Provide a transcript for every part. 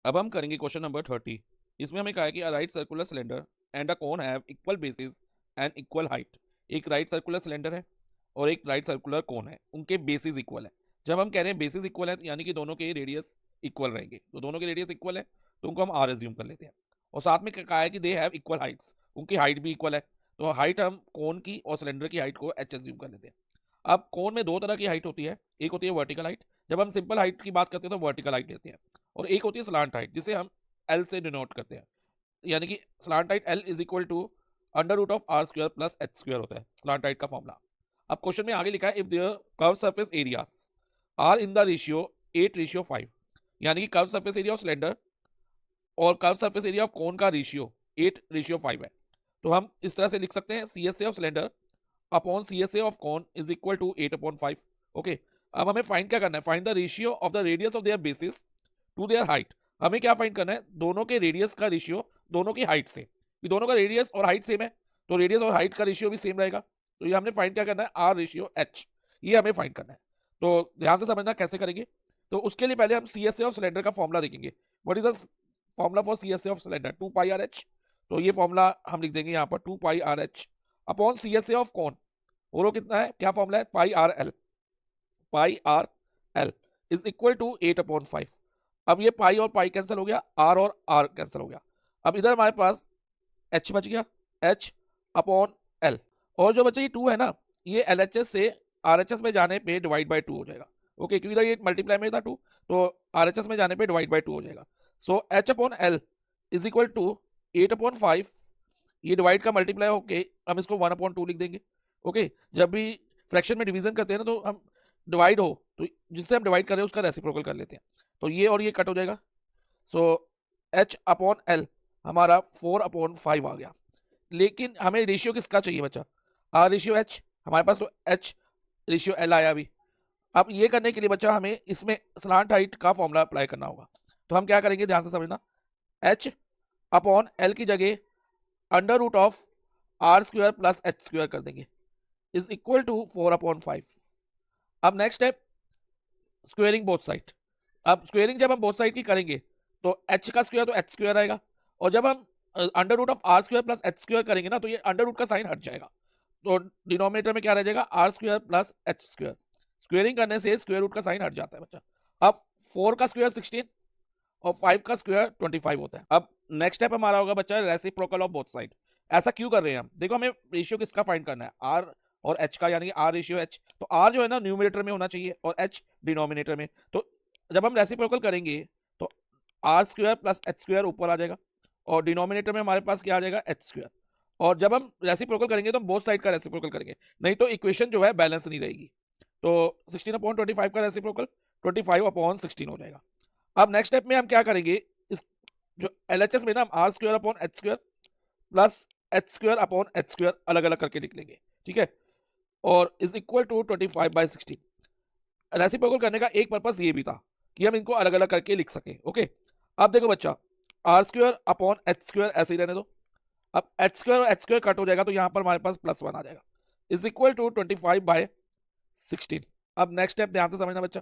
अब हम करेंगे क्वेश्चन नंबर 30। इसमें हमें कहा है कि a right circular cylinder and a cone have equal basis and equal height. एक राइट सर्कुलर सिलेंडर है और एक राइट सर्कुलर कोन है, उनके बेसिस इक्वल है। जब हम कह रहे हैं बेसिस इक्वल है यानी कि दोनों के रेडियस इक्वल रहेंगे, तो दोनों के रेडियस इक्वल है तो उनको हम आर एज्यूम कर लेते हैं। और साथ में कहा है कि दे हैव इक्वल हाइट्स, उनकी हाइट भी इक्वल है, तो हाइट हम कोन की और सिलेंडर की हाइट को एच एज्यूम कर लेते हैं। अब कोन में दो तरह की हाइट होती है, एक होती है वर्टिकल हाइट, जब हम सिंपल हाइट की बात करते हैं तो वर्टिकल हाइट लेते हैं, और एक होती है स्लांट हाइट जिसे हम एल से डिनोट करते हैं, यानी कि slant height L is equal to under root of R square plus H square होता है स्लांट हाइट का फॉर्मूला। अब क्वेश्चन में आगे लिखा है if their curve surface areas are in the ratio 8:5, यानी कि curve surface area of cylinder और curve surface area of cone का रेशियो 8:5 है, तो हम इस तरह से लिख सकते हैं C S A of cylinder upon C S A of cone is equal to 8/5। Okay, अब हमें फाइंड क्या करना है, find the ratio of the radius of their bases to their height. हमें क्या फाइंड करना है, दोनों के रेडियस का रेशियो दोनों की हाइट से, कि दोनों का रेडियस और हाइट सेम है तो रेडियस और हाइट का रेशियो भी सेम रहेगा, तो ये हमने फाइंड क्या करना है, आर रेशियो एच, ये हमें फाइंड करना है। तो ध्यान से समझना कैसे करेंगे। तो उसके लिए पहले हम C S A of cylinder का फॉर्मूला देखेंगे। What is the formula for C S A of cylinder, 2πRh। तो ये फॉर्मूला हम लिख देंगे यहाँ पर 2πRh upon C S A of cone, बोलो कितना है, क्या फॉर्मूला है, πRL, πRL is equal to 8/5। अब ये पाई और पाई कैंसिल हो गया, आर और आर कैंसिल हो गया, अब इधर हमारे पास एच बच गया, एच अपॉन एल, और जो बचा ये 2 है ना, ये एल एच एस से आर एच एस में जाने पे डिवाइड बाई 2 हो जाएगा। ओके, क्योंकि इधर ये मल्टीप्लाई में था 2, तो आर एच एस में जाने पे डिवाइड बाई 2 हो जाएगा। So H upon L is equal to 8/5, ये डिवाइड का मल्टीप्लाई होके हम इसको 1/2 लिख देंगे। ओके, जब भी फ्रैक्शन में डिवीजन करते हैं ना, तो हम डिवाइड हो तो जिससे हम डिवाइड कर रहे हैं उसका रेसिप्रोकल कर लेते हैं, तो ये और ये कट हो जाएगा। सो एच अपॉन एल हमारा 4/5 आ गया। लेकिन हमें रेशियो किसका चाहिए बच्चा, आर रेशियो एच, हमारे पास तो एच रेशियो एल आया अभी। अब ये करने के लिए बच्चा हमें इसमें स्लांट हाइट का फॉर्मूला अप्लाई करना होगा, तो हम क्या करेंगे, ध्यान से समझना, एच अपॉन एल की जगह under root of R square plus H square कर देंगे इज इक्वल टू 4/5। अब next step, squaring both side. अब स्क्वेयरिंग जब हम बोथ साइड की करेंगे तो एच का स्क्वायर तो एच स्क्वायर आएगा, और जब हम under root of R square plus H square करेंगे ना, तो ये अंडर रूट का साइन हट जाएगा, तो डिनोमिनेटर में क्या रह जाएगा, R square plus H square. Squaring करने से स्क्वायर रूट का साइन हट जाता है बच्चा। अब 4 का स्क्वायर 16 और 5 का स्क्वायर 25 होता है। अब नेक्स्ट स्टेप हमारा होगा बच्चा रेसिप्रोकल ऑफ बोथ साइड। ऐसा क्यों कर रहे हैं हम, देखो हमें रेशियो किसका फाइंड करना है, आर और एच का, यानी आर रेशियो एच, तो आर जो है ना न्यूमिनेटर में होना चाहिए और एच डिनोमिनेटर में। तो जब हम रेसिप्रोकल करेंगे तो R square plus H square ऊपर आ जाएगा और डिनोमिनेटर में हमारे पास क्या आ जाएगा, एच स्क्वायर। और जब हम रेसिप्रोकल करेंगे तो हम बोथ साइड का रेसिप्रोकल करेंगे, नहीं तो इक्वेशन जो है बैलेंस नहीं रहेगी। तो 16/25 का रेसिप्रोकल 25/16 हो जाएगा। अब नेक्स्ट स्टेप में हम क्या करेंगे, इस जो एलएचएस में ना हम R square upon H square plus H square upon H square अलग अलग करके लिख लेंगे, ठीक है, और इज इक्वल टू 25/16। रेसिप्रोकल करने का एक पर्पस ये भी था कि हम इनको अलग अलग करके लिख सके। ओके, अब देखो बच्चा, R square upon H square ऐसे ही रहने दो, अब एच स्क्वायर और एच स्क्वायर कट हो जाएगा तो यहां पर हमारे पास +1 आ जाएगा, इज इक्वल टू 25/16। अब नेक्स्ट स्टेप ध्यान से समझना बच्चा,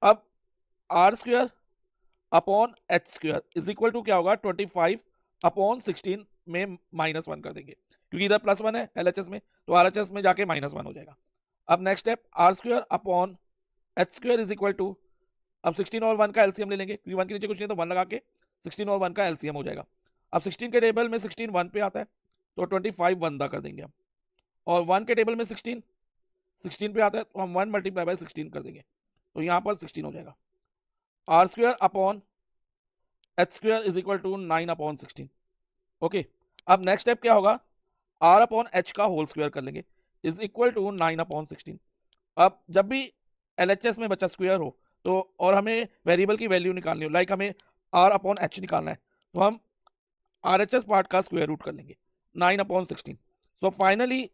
अब R square upon H square is equal to क्या होगा, 25/16 में -1 कर देंगे, क्योंकि इधर +1 है एलएचएस में, तो आरएचएस में जाके -1 हो जाएगा। अब next step, R square upon H square is equal to, अब 16 और 1 का एलसीएम ले लेंगे, क्योंकि 1 के नीचे कुछ नहीं तो 1 लगा के 16 और 1 का एलसीएम हो जाएगा। अब 16 के टेबल में 16 1 पे आता है, तो 25 1 कर देंगे हम, और 1 के टेबल में 16 पे आता है, तो हम 1 × 16 कर देंगे, तो यहाँ पर 16 हो जाएगा। R square upon H square is equal to 9/16। Okay, अब नेक्स्ट स्टेप क्या होगा, आर अपॉन एच का होल स्क्वायर कर लेंगे इज इक्वल टू 9/16। अब जब भी एलएचएस में बच्चा स्क्वायर हो तो, और हमें वेरिएबल की वैल्यू निकालनी हो, लाइक हमें आर अपॉन एच निकालना है, तो हम आर एच एस पार्ट का स्क्वायर रूट कर लेंगे 9/16। So finally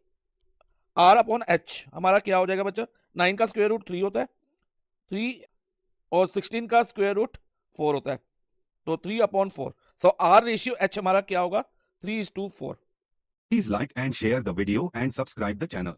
R upon H हमारा क्या हो जाएगा बच्चा, 9 का स्क्वायर रूट 3 होता है, 3 और 16 का स्क्वायर रूट 4 होता है, तो 3/4। सो आर रेशियो एच हमारा क्या होगा, 3:4। Please like and share the video and subscribe the channel.